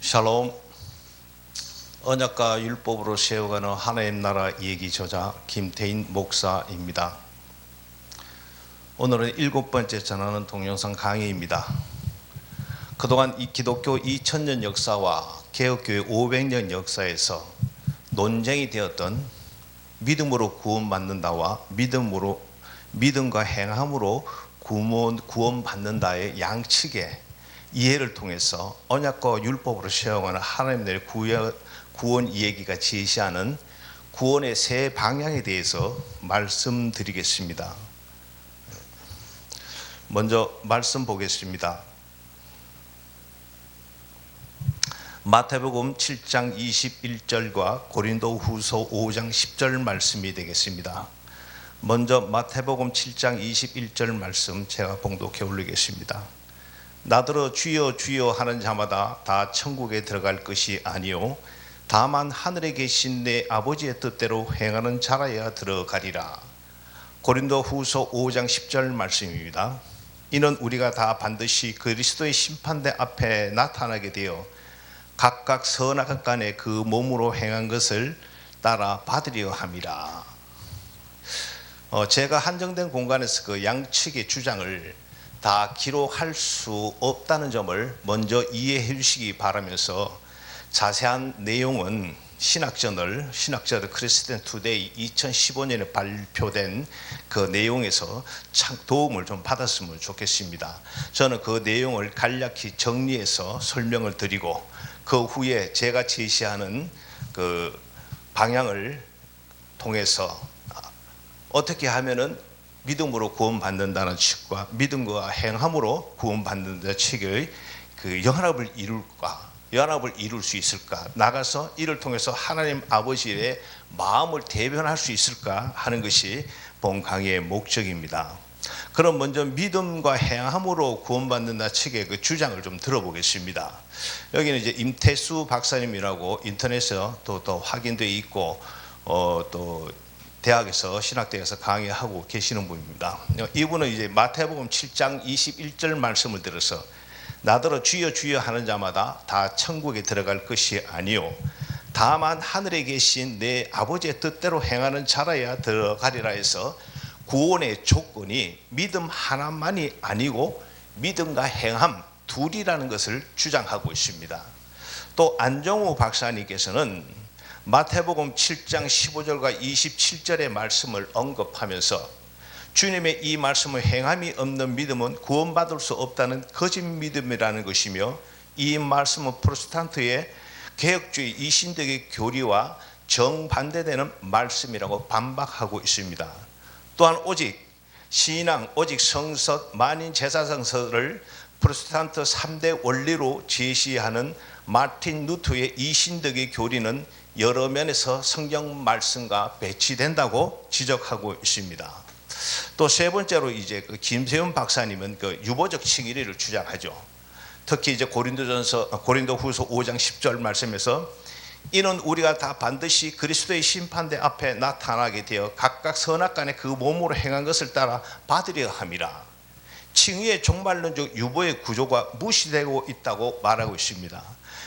샬롬. 언약과 율법으로 세워가는 하나님 나라 얘기 저자 김태인 목사입니다. 오늘은 7번째 전하는 동영상 강의입니다. 그동안 이 기독교 2000년 역사와 개혁교회 500년 역사에서 논쟁이 되었던 믿음으로 구원받는다와 믿음과 행함으로 구원받는다의 양측의 이해를 통해서 언약과 율법으로 세워가는 하나님의 구원 이야기가 제시하는 구원의 세 방향에 대해서 말씀드리겠습니다. 먼저 말씀 보겠습니다. 마태복음 7장 21절과 고린도후서 5장 10절 말씀이 되겠습니다. 먼저 마태복음 7장 21절 말씀 제가 봉독해 올리겠습니다. 나더러 주여 주여 하는 자마다 다 천국에 들어갈 것이 아니요 다만 하늘에 계신 내 아버지의 뜻대로 행하는 자라야 들어가리라. 고린도후서 5장 10절 말씀입니다. 이는 우리가 다 반드시 그리스도의 심판대 앞에 나타나게 되어 각각 선악간에 그 몸으로 행한 것을 따라 받으려 함이라. 제가 한정된 공간에서 그 양측의 주장을 다 기록할 수 없다는 점을 먼저 이해해 주시기 바라면서 자세한 내용은 신학저널 크리스티안 투데이 2015년에 발표된 그 내용에서 참 도움을 좀 받았으면 좋겠습니다. 저는 그 내용을 간략히 정리해서 설명을 드리고 그 후에 제가 제시하는 그 방향을 통해서 어떻게 하면은 믿음으로 구원받는다는 측과 믿음과 행함으로 구원받는다는 측의 그 연합을 이룰 수 있을까? 나가서 이를 통해서 하나님 아버지의 마음을 대변할 수 있을까 하는 것이 본 강의의 목적입니다. 그럼 먼저 믿음과 행함으로 구원받는다 측의 그 주장을 좀 들어보겠습니다. 여기는 이제 임태수 박사님이라고 인터넷에 또 확인되어 있고 또 대학에서 신학대에서 강의하고 계시는 분입니다. 이분은 이제 마태복음 7장 21절 말씀을 들어서 나더러 주여 주여 하는 자마다 다 천국에 들어갈 것이 아니요 다만 하늘에 계신 내 아버지의 뜻대로 행하는 자라야 들어가리라 해서 구원의 조건이 믿음 하나만이 아니고 믿음과 행함 둘이라는 것을 주장하고 있습니다. 또 안정우 박사님께서는 마태복음 7장 15절과 27절의 말씀을 언급하면서 주님의 이 말씀을 행함이 없는 믿음은 구원받을 수 없다는 거짓 믿음이라는 것이며 이 말씀은 프로테스탄트의 개혁주의 이신덕의 교리와 정반대되는 말씀이라고 반박하고 있습니다. 또한 오직 신앙, 오직 성서, 만인 제사성서를 프로테스탄트 3대 원리로 제시하는 마틴 루터의 이신덕의 교리는 여러 면에서 성경 말씀과 배치된다고 지적하고 있습니다. 또 세 번째로 이제 그 김세훈 박사님은 그 유보적 칭의를 주장하죠. 특히 이제 고린도후서 5장 10절 말씀에서 이는 우리가 다 반드시 그리스도의 심판대 앞에 나타나게 되어 각각 선악간에 그 몸으로 행한 것을 따라 받으려 함이라. 칭의의 종말론적 유보의 구조가 무시되고 있다고 말하고 있습니다.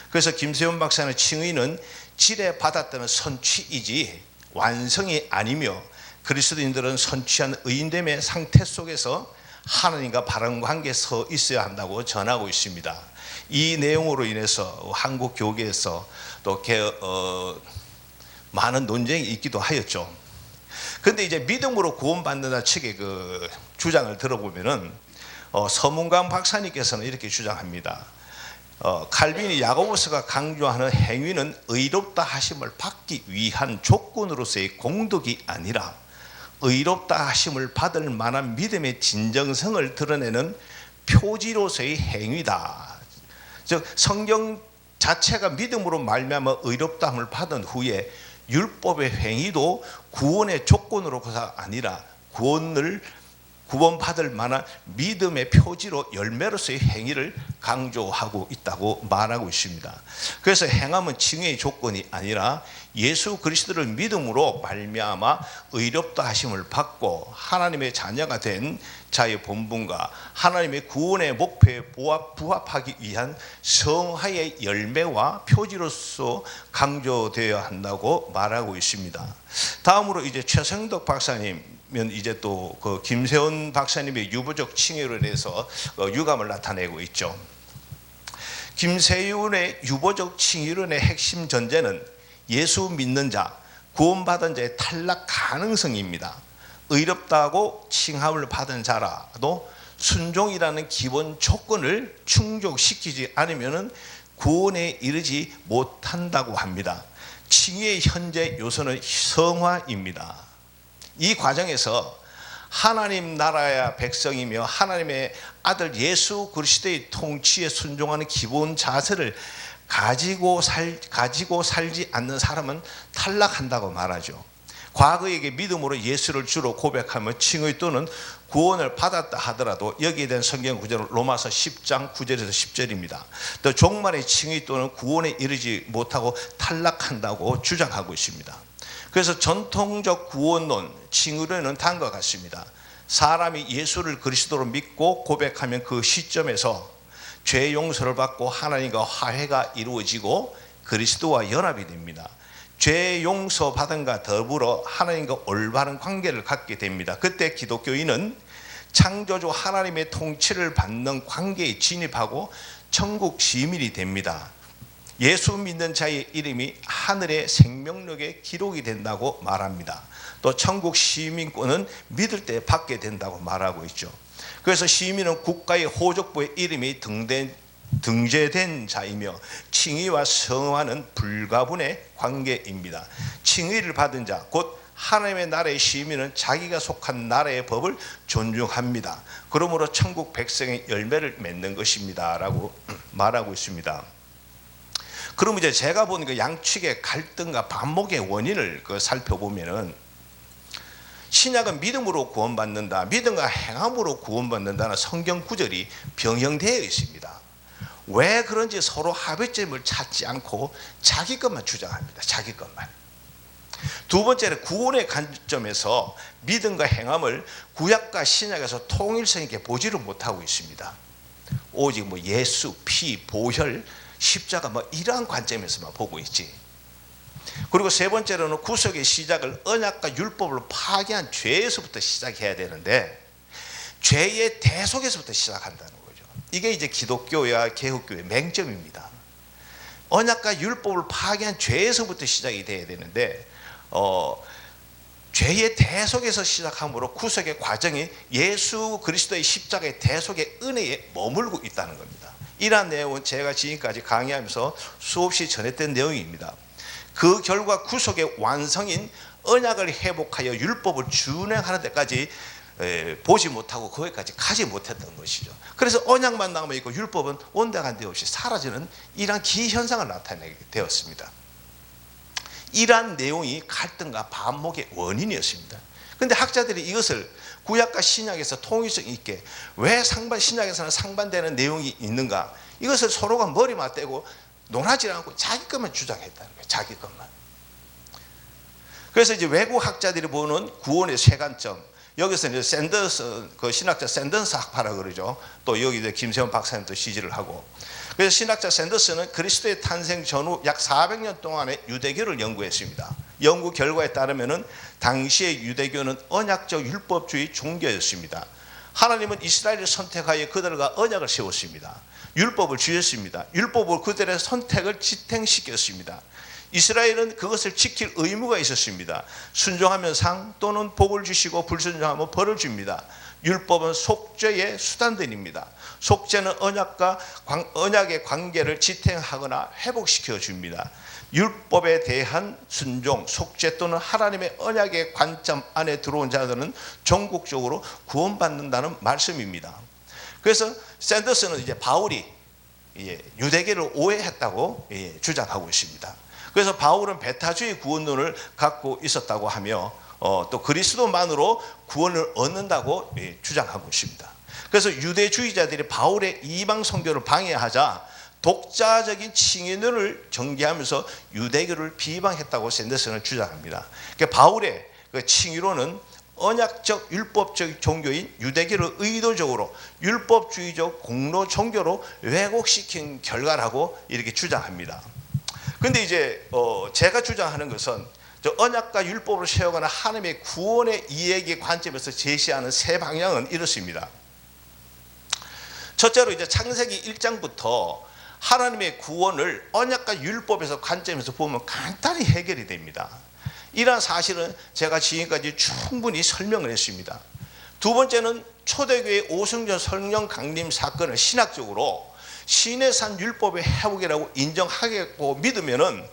그래서 김세훈 박사는 칭의는 지레 받았다는 선취이지 완성이 아니며 그리스도인들은 선취한 의인됨의 상태 속에서 하나님과 바른 관계에 서 있어야 한다고 전하고 있습니다. 이 내용으로 인해서 한국 교계에서 또 많은 논쟁이 있기도 하였죠. 그런데 이제 믿음으로 구원받는다 측의 그 주장을 들어보면은 서문관 박사님께서는 이렇게 주장합니다. 칼빈이 야고보서가 강조하는 행위는 의롭다 하심을 받기 위한 조건으로서의 공덕이 아니라 의롭다 하심을 받을 만한 믿음의 진정성을 드러내는 표지로서의 행위다. 즉 성경 자체가 믿음으로 말미암아 의롭다함을 받은 후에 율법의 행위도 구원의 조건으로가 아니라 구원을 구원받을 만한 믿음의 표지로 열매로서의 행위를 강조하고 있다고 말하고 있습니다. 그래서 행함은 칭의의 조건이 아니라 예수 그리스도를 믿음으로 말미암아 의롭다 하심을 받고 하나님의 자녀가 된 자의 본분과 하나님의 구원의 목표에 부합하기 위한 성화의 열매와 표지로서 강조되어야 한다고 말하고 있습니다. 다음으로 이제 최성덕 박사님은 이제 또 그 김세훈 박사님의 유보적 칭의로 대해서 유감을 나타내고 있죠. 김세훈의 유보적 칭의론의 핵심 전제는 예수 믿는 자, 구원받은 자의 탈락 가능성입니다. 의롭다고 칭함을 받은 자라도 순종이라는 기본 조건을 충족시키지 않으면 구원에 이르지 못한다고 합니다. 칭의의 현재 요소는 성화입니다. 이 과정에서 하나님 나라의 백성이며 하나님의 아들 예수 그리스도의 통치에 순종하는 기본 자세를 가지고 살지 않는 사람은 탈락한다고 말하죠. 과거에게 믿음으로 예수를 주로 고백하며 칭의 또는 구원을 받았다 하더라도 여기에 대한 성경 구절은 로마서 10장 9절에서 10절입니다. 또 종말의 칭의 또는 구원에 이르지 못하고 탈락한다고 주장하고 있습니다. 그래서 전통적 구원론, 칭의론은 다음과 같습니다. 사람이 예수를 그리스도로 믿고 고백하면 그 시점에서 죄 용서를 받고 하나님과 화해가 이루어지고 그리스도와 연합이 됩니다. 죄 용서 받은과 더불어 하나님과 올바른 관계를 갖게 됩니다. 그때 기독교인은 창조주 하나님의 통치를 받는 관계에 진입하고 천국 시민이 됩니다. 예수 믿는 자의 이름이 하늘의 생명록에 기록이 된다고 말합니다. 또 천국 시민권은 믿을 때 받게 된다고 말하고 있죠. 그래서 시민은 국가의 호족부의 이름이 등재된 자이며 칭의와 성화는 불가분의 관계입니다. 칭의를 받은 자, 곧 하나님의 나라의 시민은 자기가 속한 나라의 법을 존중합니다. 그러므로 천국 백성의 열매를 맺는 것입니다 라고 말하고 있습니다. 그럼 이제 제가 본 그 양측의 갈등과 반목의 원인을 살펴보면은 신약은 믿음으로 구원받는다, 믿음과 행함으로 구원받는다는 성경 구절이 병행되어 있습니다. 왜 그런지 서로 합의점을 찾지 않고 자기 것만 주장합니다. 자기 것만. 두 번째는 구원의 관점에서 믿음과 행함을 구약과 신약에서 통일성 있게 보지를 못하고 있습니다. 오직 예수, 피, 보혈, 십자가 이러한 관점에서만 보고 있지. 그리고 세 번째로는 구속의 시작을 언약과 율법을 파괴한 죄에서부터 시작해야 되는데 죄의 대속에서부터 시작한다는 거죠. 이게 이제 기독교와 개혁교의 맹점입니다. 언약과 율법을 파괴한 죄에서부터 시작이 돼야 되는데 죄의 대속에서 시작함으로 구속의 과정이 예수 그리스도의 십자가의 대속의 은혜에 머물고 있다는 겁니다. 이러한 내용은 제가 지금까지 강의하면서 수없이 전했던 내용입니다. 그 결과 구속의 완성인 언약을 회복하여 율법을 준행하는 데까지 보지 못하고 거기까지 가지 못했던 것이죠. 그래서 언약만 남아 있고 율법은 온데간데 없이 사라지는 이러한 기현상을 나타내게 되었습니다. 이러한 내용이 갈등과 반목의 원인이었습니다. 그런데 학자들이 이것을 구약과 신약에서 통일성 있게 왜 신약에서는 상반되는 내용이 있는가, 이것을 서로가 머리 맞대고 논하지 않고 자기 것만 주장했다는 거예요. 자기 것만. 그래서 이제 외국 학자들이 보는 구원의 세 관점, 여기서 이제 샌더스, 그 신학자 샌더스 학파라 그러죠. 또 여기 이제 김세훈 박사님도 지지를 하고. 그래서 신학자 샌더스는 그리스도의 탄생 전후 약 400년 동안의 유대교를 연구했습니다. 연구 결과에 따르면은 당시의 유대교는 언약적 율법주의 종교였습니다. 하나님은 이스라엘을 선택하여 그들과 언약을 세웠습니다. 율법을 주셨습니다. 율법으로 그들의 선택을 지탱시켰습니다. 이스라엘은 그것을 지킬 의무가 있었습니다. 순종하면 상 또는 복을 주시고 불순종하면 벌을 줍니다. 율법은 속죄의 수단들입니다. 속죄는 언약의 관계를 지탱하거나 회복시켜 줍니다. 율법에 대한 순종, 속죄 또는 하나님의 언약의 관점 안에 들어온 자들은 전국적으로 구원받는다는 말씀입니다. 그래서 샌더스는 이제 바울이 유대교를 오해했다고 주장하고 있습니다. 그래서 바울은 배타주의 구원론을 갖고 있었다고 하며 또 그리스도만으로 구원을 얻는다고 주장하고 있습니다. 그래서 유대주의자들이 바울의 이방 선교를 방해하자 독자적인 칭의론을 전개하면서 유대교를 비방했다고 샌더슨은 주장합니다. 그러니까 바울의 그 칭의론은 언약적 율법적 종교인 유대교를 의도적으로 율법주의적 공로 종교로 왜곡시킨 결과라고 이렇게 주장합니다. 그런데 이제 제가 주장하는 것은 언약과 율법을 세우거나 하나님의 구원의 이해의 관점에서 제시하는 세 방향은 이렇습니다. 첫째로 이제 창세기 1장부터 하나님의 구원을 언약과 율법에서 관점에서 보면 간단히 해결이 됩니다. 이러한 사실은 제가 지금까지 충분히 설명을 했습니다. 두 번째는 초대교회 오순절 성령 강림 사건을 신학적으로 시내산 율법의 회복이라고 인정하겠고 믿으면은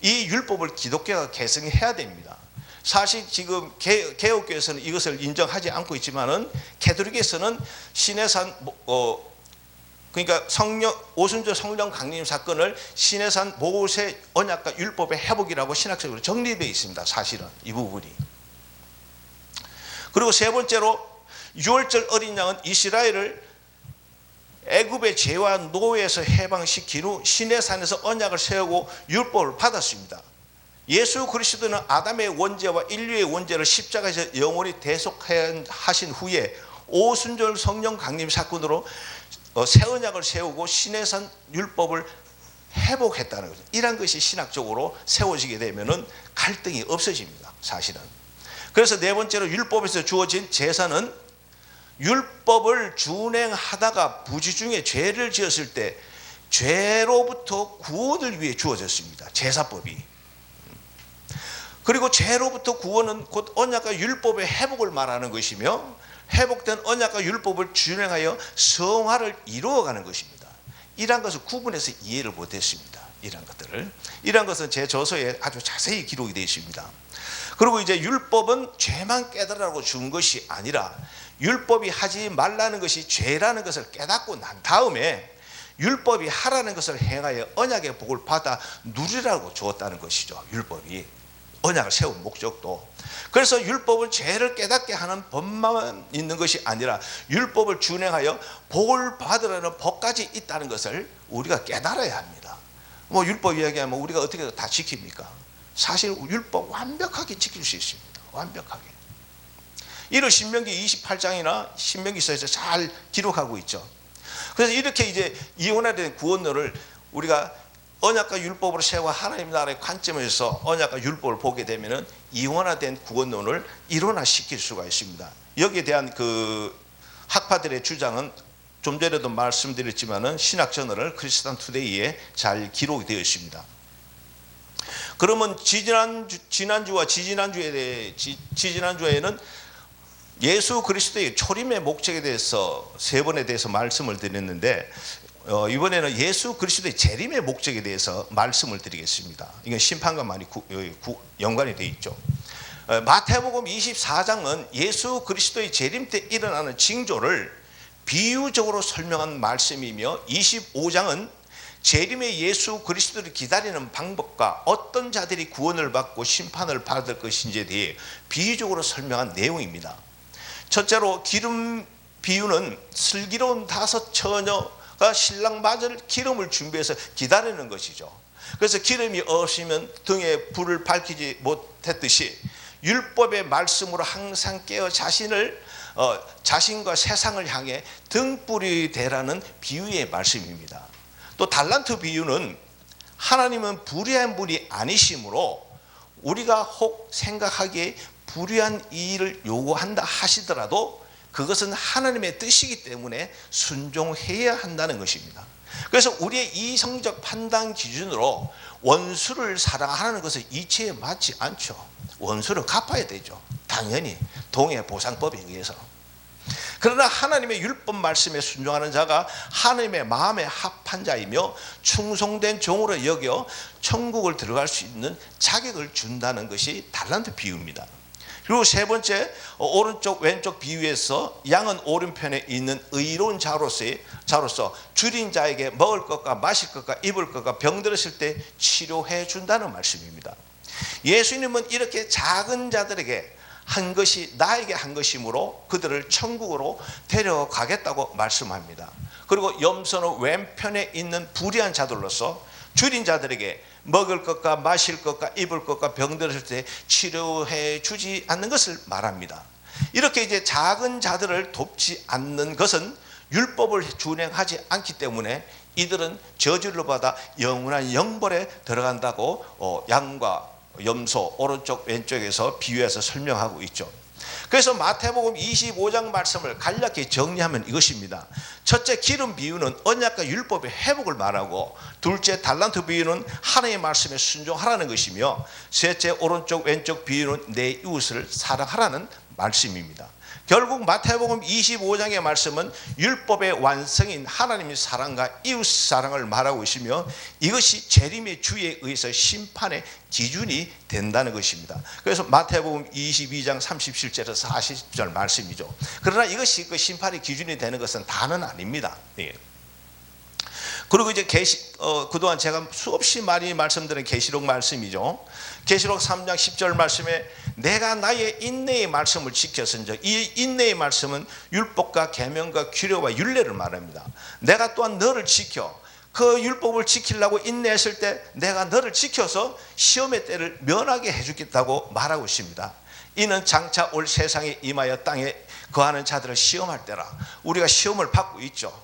이 율법을 기독교가 계승해야 됩니다. 사실 지금 개혁교에서는 이것을 인정하지 않고 있지만은 가톨릭에서는 시내산 그러니까 오순절 성령 강림 사건을 시내산 모세 언약과 율법의 회복이라고 신학적으로 정리되어 있습니다. 사실은 이 부분이. 그리고 세 번째로 유월절 어린 양은 이스라엘을 애굽의 죄와 노예에서 해방시킨 후 시내산에서 언약을 세우고 율법을 받았습니다. 예수 그리스도는 아담의 원죄와 인류의 원죄를 십자가에서 영원히 대속하신 후에 오순절 성령 강림 사건으로 새 언약을 세우고 시내산 율법을 회복했다는 거죠. 이런 것이 신학적으로 세워지게 되면은 갈등이 없어집니다. 사실은. 그래서 네 번째로 율법에서 주어진 제사는 율법을 준행하다가 부지 중에 죄를 지었을 때 죄로부터 구원을 위해 주어졌습니다. 제사법이. 그리고 죄로부터 구원은 곧 언약과 율법의 회복을 말하는 것이며 회복된 언약과 율법을 준행하여 성화를 이루어가는 것입니다. 이러한 것을 구분해서 이해를 못했습니다. 이러한 것은 제 저서에 아주 자세히 기록이 되어 있습니다. 그리고 이제 율법은 죄만 깨달으라고 준 것이 아니라 율법이 하지 말라는 것이 죄라는 것을 깨닫고 난 다음에 율법이 하라는 것을 행하여 언약의 복을 받아 누리라고 주었다는 것이죠. 율법이 언약을 세운 목적도. 그래서 율법은 죄를 깨닫게 하는 법만 있는 것이 아니라 율법을 준행하여 복을 받으라는 법까지 있다는 것을 우리가 깨달아야 합니다. 뭐 율법 이야기하면 우리가 어떻게 다 지킵니까? 사실 율법 완벽하게 지킬 수 있습니다. 완벽하게. 이를 신명기 28장이나 신명기서에서 잘 기록하고 있죠. 그래서 이렇게 이제 이원화된 구원론을 우리가 언약과 율법으로 세워 하나님 나라의 관점에서 언약과 율법을 보게 되면은 이원화된 구원론을 일원화시킬 수가 있습니다. 여기에 대한 그 학파들의 주장은 좀 전에도 말씀드렸지만은 신학저널 크리스찬 투데이에 잘 기록이 되어 있습니다. 그러면 지난주와 지지난주에는 예수 그리스도의 초림의 목적에 대해서 세 번에 대해서 말씀을 드렸는데 이번에는 예수 그리스도의 재림의 목적에 대해서 말씀을 드리겠습니다. 이건 심판과 많이 연관이 되어 있죠. 마태복음 24장은 예수 그리스도의 재림 때 일어나는 징조를 비유적으로 설명한 말씀이며 25장은 재림의 예수 그리스도를 기다리는 방법과 어떤 자들이 구원을 받고 심판을 받을 것인지에 대해 비유적으로 설명한 내용입니다. 첫째로 기름 비유는 슬기로운 5 처녀가 신랑 맞을 기름을 준비해서 기다리는 것이죠. 그래서 기름이 없으면 등에 불을 밝히지 못했듯이 율법의 말씀으로 항상 깨어 자신과 세상을 향해 등불이 되라는 비유의 말씀입니다. 또 달란트 비유는 하나님은 불의한 분이 아니시므로 우리가 혹 생각하기에 불의한 일을 요구한다 하시더라도 그것은 하나님의 뜻이기 때문에 순종해야 한다는 것입니다. 그래서 우리의 이성적 판단 기준으로 원수를 사랑하는 것은 이치에 맞지 않죠. 원수를 갚아야 되죠. 당연히 동해 보상법에 의해서. 그러나 하나님의 율법 말씀에 순종하는 자가 하나님의 마음에 합한 자이며 충성된 종으로 여겨 천국을 들어갈 수 있는 자격을 준다는 것이 달란트 비유입니다. 그리고 세 번째, 오른쪽 왼쪽 비유에서 양은 오른편에 있는 의로운 자로서 줄인 자에게 먹을 것과 마실 것과 입을 것과 병들었을 때 치료해 준다는 말씀입니다. 예수님은 이렇게 작은 자들에게 한 것이 나에게 한 것이므로 그들을 천국으로 데려가겠다고 말씀합니다. 그리고 염소는 왼편에 있는 불의한 자들로서 줄인 자들에게 먹을 것과 마실 것과 입을 것과 병들었을 때 치료해 주지 않는 것을 말합니다. 이렇게 이제 작은 자들을 돕지 않는 것은 율법을 준행하지 않기 때문에 이들은 저주를 받아 영원한 영벌에 들어간다고 양과 염소 오른쪽 왼쪽에서 비유해서 설명하고 있죠. 그래서 마태복음 25장 말씀을 간략히 정리하면 이것입니다. 첫째, 기름 비유는 언약과 율법의 회복을 말하고, 둘째, 달란트 비유는 하나님의 말씀에 순종하라는 것이며, 셋째, 오른쪽 왼쪽 비유는 내 이웃을 사랑하라는 말씀입니다. 결국 마태복음 25장의 말씀은 율법의 완성인 하나님의 사랑과 이웃 사랑을 말하고 있으며, 이것이 재림의 주에 의해서 심판의 기준이 된다는 것입니다. 그래서 마태복음 22장 37절에서 40절 말씀이죠. 그러나 이것이 그 심판의 기준이 되는 것은 다는 아닙니다. 예. 그리고 이제 그동안 제가 수없이 많이 말씀드린 계시록 말씀이죠. 계시록 3장 10절 말씀에 내가 나의 인내의 말씀을 지켰은즉, 이 인내의 말씀은 율법과 계명과 규례와 율례를 말합니다. 내가 또한 너를 지켜, 그 율법을 지키려고 인내했을 때 내가 너를 지켜서 시험의 때를 면하게 해주겠다고 말하고 있습니다. 이는 장차 올 세상에 임하여 땅에 거하는 자들을 시험할 때라. 우리가 시험을 받고 있죠.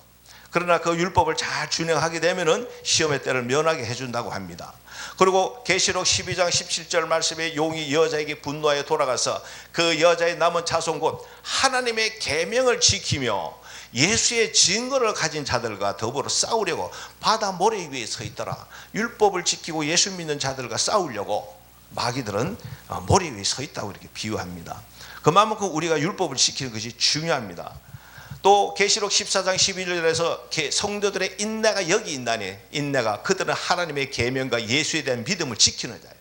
그러나 그 율법을 잘 준행하게 되면은 시험의 때를 면하게 해준다고 합니다. 그리고 계시록 12장 17절 말씀에 용이 여자에게 분노하여 돌아가서 그 여자의 남은 자손 곧 하나님의 계명을 지키며 예수의 증거를 가진 자들과 더불어 싸우려고 바다 모래 위에 서 있더라. 율법을 지키고 예수 믿는 자들과 싸우려고 마귀들은 모래 위에 서 있다고 이렇게 비유합니다. 그만큼 우리가 율법을 지키는 것이 중요합니다. 또 계시록 14장 12절에서 성도들의 인내가 여기 있나니, 인내가 그들은 하나님의 계명과 예수에 대한 믿음을 지키는 자예요.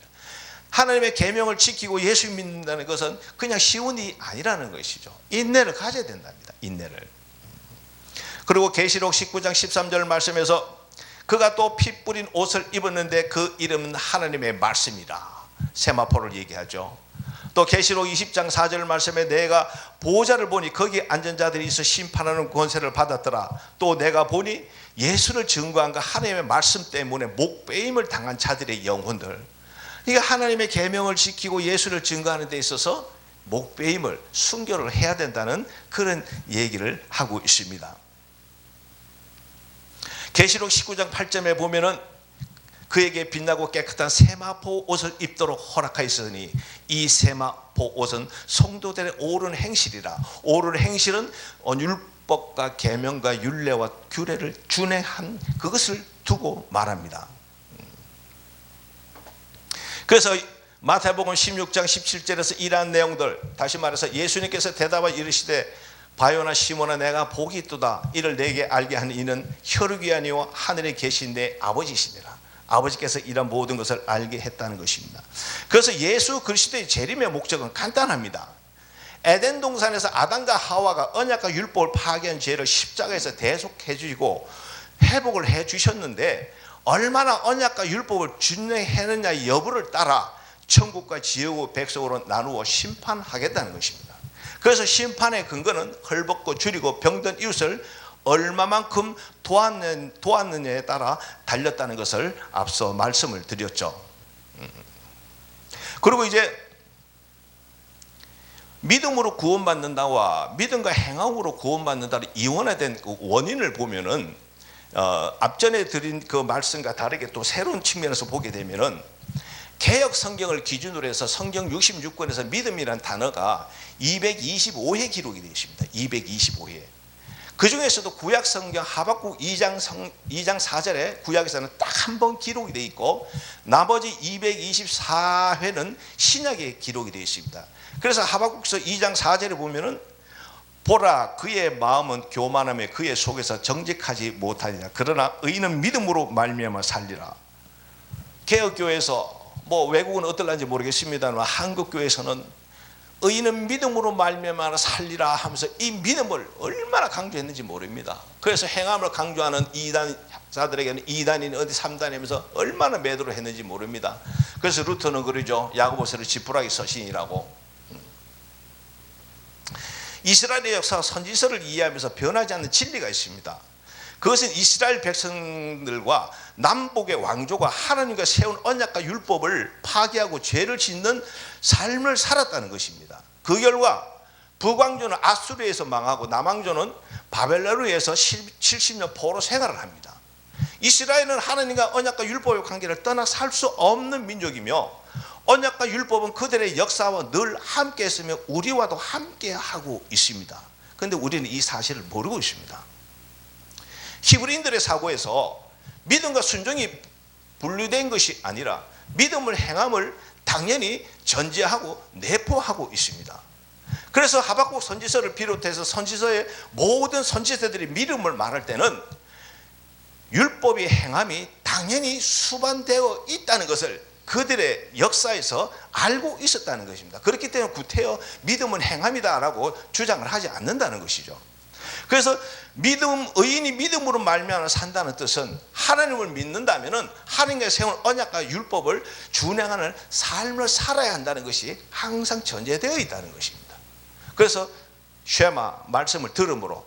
하나님의 계명을 지키고 예수 믿는다는 것은 그냥 쉬운 일이 아니라는 것이죠. 인내를 가져야 된답니다. 인내를. 그리고 계시록 19장 13절 말씀에서 그가 또 피 뿌린 옷을 입었는데 그 이름은 하나님의 말씀이라. 세마포를 얘기하죠. 또 계시록 20장 4절 말씀에 내가 보호자를 보니 거기에 앉은 자들이 있어 심판하는 권세를 받았더라. 또 내가 보니 예수를 증거한과 하나님의 말씀 때문에 목배임을 당한 자들의 영혼들. 이게 하나님의 계명을 지키고 예수를 증거하는 데 있어서 목배임을, 순교를 해야 된다는 그런 얘기를 하고 있습니다. 계시록 19장 8절에 보면은 그에게 빛나고 깨끗한 세마포 옷을 입도록 허락하였으니 이 세마포 옷은 성도들의 옳은 행실이라. 옳은 행실은 율법과 계명과 율례와 규례를 준행한 그것을 두고 말합니다. 그래서 마태복음 16장 17절에서 이러한 내용들, 다시 말해서 예수님께서 대답하여 이르시되 바요나 시몬아 내가 복이 있도다. 이를 내게 알게 하는 이는 혈육이 아니요 하늘에 계신 내 아버지시니라. 아버지께서 이런 모든 것을 알게 했다는 것입니다. 그래서 예수 그리스도의 재림의 목적은 간단합니다. 에덴 동산에서 아담과 하와가 언약과 율법을 파괴한 죄를 십자가에서 대속해 주시고 회복을 해 주셨는데, 얼마나 언약과 율법을 준행했느냐 여부를 따라 천국과 지옥의 백성으로 나누어 심판하겠다는 것입니다. 그래서 심판의 근거는 헐벗고 줄이고 병든 이웃을 얼마만큼 도왔느냐에 따라 달렸다는 것을 앞서 말씀을 드렸죠. 그리고 이제 믿음으로 구원받는다와 믿음과 행함으로 구원받는다를 이원화된 그 원인을 보면은 앞전에 드린 그 말씀과 다르게 또 새로운 측면에서 보게 되면은 개역 성경을 기준으로 해서 성경 66권에서 믿음이라는 단어가 225회 기록이 되어 있습니다. 225회. 그 중에서도 구약 성경 하박국 2장 4절에 구약에서는 딱 한 번 기록이 되어 있고, 나머지 224회는 신약에 기록이 되어 있습니다. 그래서 하박국서 2장 4절에 보면은 보라 그의 마음은 교만함에 그의 속에서 정직하지 못하리라. 그러나 의인은 믿음으로 말미암아 살리라. 개혁교회에서 외국은 어떨런지 모르겠습니다만 한국 교회에서는 의인은 믿음으로 말미암아 살리라 하면서 이 믿음을 얼마나 강조했는지 모릅니다. 그래서 행함을 강조하는 이단자들에게는 2단인 어디 3단이면서 얼마나 매도를 했는지 모릅니다. 그래서 루터는 그러죠. 야고보서를 지푸라기 서신이라고. 이스라엘의 역사와 선지서를 이해하면서 변하지 않는 진리가 있습니다. 그것은 이스라엘 백성들과 남북의 왕조가 하나님과 세운 언약과 율법을 파괴하고 죄를 짓는 삶을 살았다는 것입니다. 그 결과 북왕조는 아수르에서 망하고 남왕조는 바벨론에 의해서 70년 포로 생활을 합니다. 이스라엘은 하나님과 언약과 율법의 관계를 떠나 살 수 없는 민족이며 언약과 율법은 그들의 역사와 늘 함께 했으며 우리와도 함께 하고 있습니다. 그런데 우리는 이 사실을 모르고 있습니다. 히브리인들의 사고에서 믿음과 순종이 분리된 것이 아니라 믿음을 행함을 당연히 전제하고 내포하고 있습니다. 그래서 하박국 선지서를 비롯해서 선지서의 모든 선지서들이 믿음을 말할 때는 율법의 행함이 당연히 수반되어 있다는 것을 그들의 역사에서 알고 있었다는 것입니다. 그렇기 때문에 구태여 믿음은 행함이다라고 주장을 하지 않는다는 것이죠. 그래서 의인이 믿음으로 말미암아 산다는 뜻은 하나님을 믿는다면 하나님께 세운 언약과 율법을 준행하는 삶을 살아야 한다는 것이 항상 전제되어 있다는 것입니다. 그래서 쉐마 말씀을 들음으로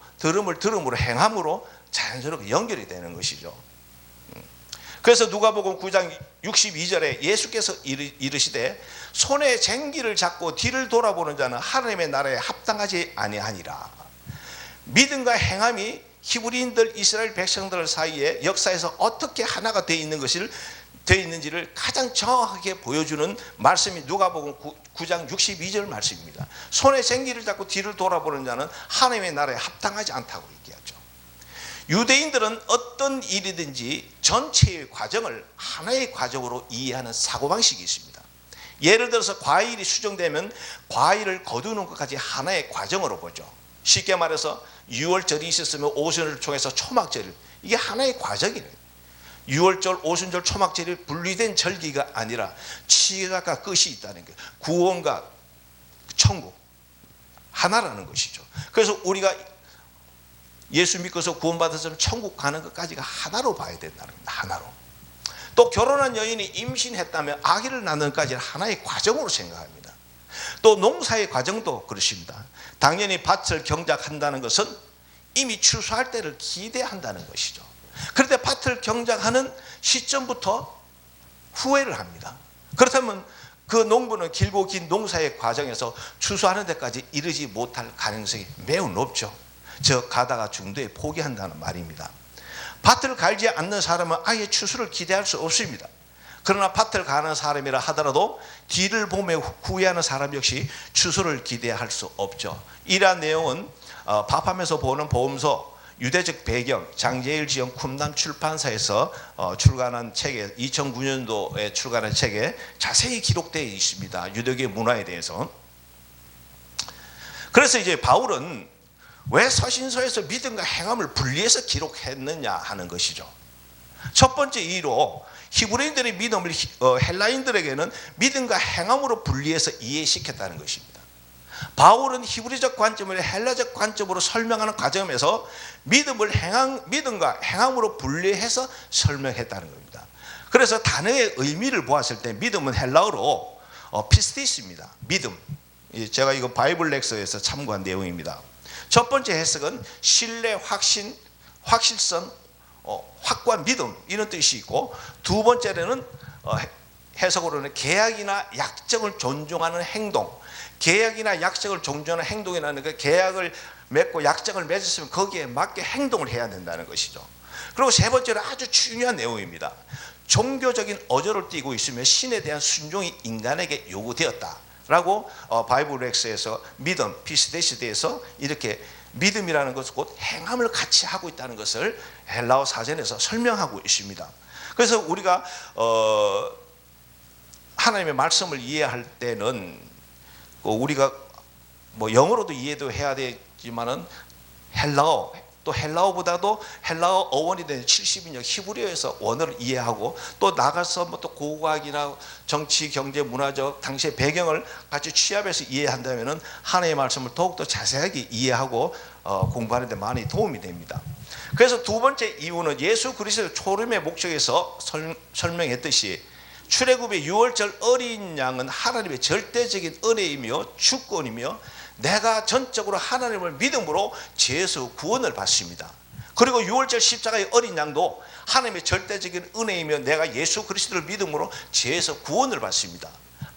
행함으로 자연스럽게 연결이 되는 것이죠. 그래서 누가복음 9장 62절에 예수께서 이르시되 손에 쟁기를 잡고 뒤를 돌아보는 자는 하나님의 나라에 합당하지 아니하니라. 믿음과 행함이 히브리인들 이스라엘 백성들 사이에 역사에서 어떻게 하나가 되어 있는지를 가장 정확하게 보여주는 말씀이 누가복음 9장 62절 말씀입니다. 손에 쟁기를 잡고 뒤를 돌아보는 자는 하나님의 나라에 합당하지 않다고 얘기하죠. 유대인들은 어떤 일이든지 전체의 과정을 하나의 과정으로 이해하는 사고방식이 있습니다. 예를 들어서 과일이 수정되면 과일을 거두는 것까지 하나의 과정으로 보죠. 쉽게 말해서 6월절이 있었으면 오순을 통해서 초막절, 이게 하나의 과정이에요. 6월절, 오순절, 초막절이 분리된 절기가 아니라 시작과 끝이 있다는 거예요. 구원과 천국 하나라는 것이죠. 그래서 우리가 예수 믿고서 구원받아서 천국 가는 것까지가 하나로 봐야 된다는 겁니다. 하나로. 또 결혼한 여인이 임신했다면 아기를 낳는 것까지 하나의 과정으로 생각합니다. 또 농사의 과정도 그렇습니다. 당연히 밭을 경작한다는 것은 이미 추수할 때를 기대한다는 것이죠. 그런데 밭을 경작하는 시점부터 후회를 합니다. 그렇다면 그 농부는 길고 긴 농사의 과정에서 추수하는 데까지 이르지 못할 가능성이 매우 높죠. 저 가다가 중도에 포기한다는 말입니다. 밭을 갈지 않는 사람은 아예 추수를 기대할 수 없습니다. 그러나 밭을 가는 사람이라 하더라도 뒤를 보며 후회하는 사람 역시 추수를 기대할 수 없죠. 이러한 내용은 밥하면서 보는 보험서 유대적 배경 장제일 지영 쿰남 출판사에서 출간한 책에 2009년도에 출간한 책에 자세히 기록되어 있습니다. 유대교의 문화에 대해서. 그래서 이제 바울은 왜 서신서에서 믿음과 행함을 분리해서 기록했느냐 하는 것이죠. 첫 번째 이유로 히브리인들의 믿음을 헬라인들에게는 믿음과 행함으로 분리해서 이해시켰다는 것입니다. 바울은 히브리적 관점을 헬라적 관점으로 설명하는 과정에서 믿음과 행함으로 분리해서 설명했다는 겁니다. 그래서 단어의 의미를 보았을 때 믿음은 헬라어로 피스티스입니다. 믿음. 제가 이거 바이블 렉서에서 참고한 내용입니다. 첫 번째 해석은 신뢰, 확신, 확실성, 확고한 믿음 이런 뜻이 있고, 두 번째는 해석으로는 계약이나 약정을 존중하는 행동. 계약이나 약정을 존중하는 행동이라는 게 계약을 맺고 약정을 맺었으면 거기에 맞게 행동을 해야 된다는 것이죠. 그리고 세 번째는 아주 중요한 내용입니다. 종교적인 어조를 띠고 있으며 신에 대한 순종이 인간에게 요구되었다라고 바이블 렉스에서 믿음, 피스데시드에서 이렇게 믿음이라는 것은 곧 행함을 같이 하고 있다는 것을 헬라어 사전에서 설명하고 있습니다. 그래서 우리가 하나님의 말씀을 이해할 때는 우리가 뭐 영어로도 이해도 해야 되지만은 헬라어, 또 헬라어보다도 헬라어 어원이 된 70인역 히브리어에서 원어를 이해하고, 또 나가서 뭐 또 고고학이나 정치, 경제, 문화적 당시의 배경을 같이 취합해서 이해한다면은 하나님의 말씀을 더욱더 자세하게 이해하고 공부하는 데 많이 도움이 됩니다. 그래서 두 번째 이유는 예수 그리스도의 초림의 목적에서 설명했듯이 출애굽의 6월절 어린 양은 하나님의 절대적인 은혜이며 주권이며 내가 전적으로 하나님을 믿음으로 죄에서 구원을 받습니다. 그리고 유월절 십자가의 어린 양도 하나님의 절대적인 은혜이며 내가 예수 그리스도를 믿음으로 죄에서 구원을 받습니다.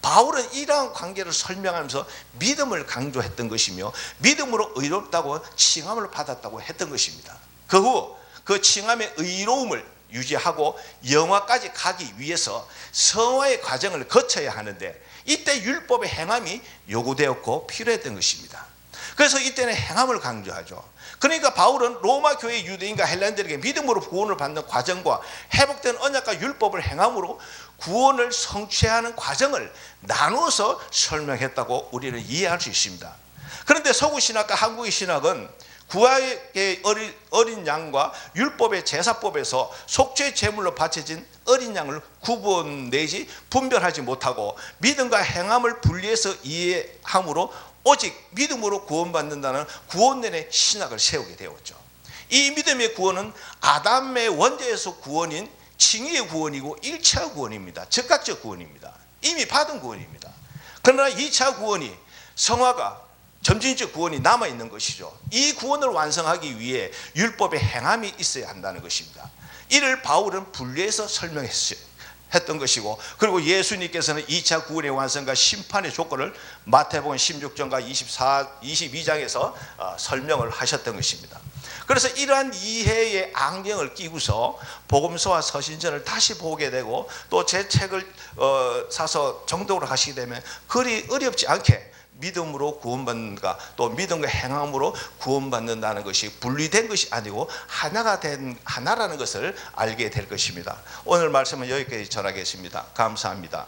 바울은 이러한 관계를 설명하면서 믿음을 강조했던 것이며 믿음으로 의롭다고 칭함을 받았다고 했던 것입니다. 그 후 그 칭함의 의로움을 유지하고 영화까지 가기 위해서 성화의 과정을 거쳐야 하는데 이때 율법의 행함이 요구되었고 필요했던 것입니다. 그래서 이때는 행함을 강조하죠. 그러니까 바울은 로마 교회 유대인과 헬라인들에게 믿음으로 구원을 받는 과정과 회복된 언약과 율법을 행함으로 구원을 성취하는 과정을 나누어서 설명했다고 우리는 이해할 수 있습니다. 그런데 서구 신학과 한국의 신학은 구약의 어린 양과 율법의 제사법에서 속죄 제물로 바쳐진 어린 양을 구분 내지 분별하지 못하고 믿음과 행함을 분리해서 이해함으로 오직 믿음으로 구원받는다는 구원론의 신학을 세우게 되었죠. 이 믿음의 구원은 아담의 원죄에서 구원인 칭의의 구원이고 1차 구원입니다. 즉각적 구원입니다. 이미 받은 구원입니다. 그러나 2차 구원이 성화가 점진적 구원이 남아있는 것이죠. 이 구원을 완성하기 위해 율법의 행함이 있어야 한다는 것입니다. 이를 바울은 분리해서 설명했어요. 했던 것이고, 그리고 예수님께서는 2차 구원의 완성과 심판의 조건을 마태복음 16장과 22장에서 설명을 하셨던 것입니다. 그래서 이러한 이해의 안경을 끼고서 복음서와 서신전을 다시 보게 되고 또 제 책을 사서 정독을 하시게 되면 그리 어렵지 않게 믿음으로 구원받는가 또 믿음과 행함으로 구원받는다는 것이 분리된 것이 아니고 하나라는 것을 알게 될 것입니다. 오늘 말씀은 여기까지 전하겠습니다. 감사합니다.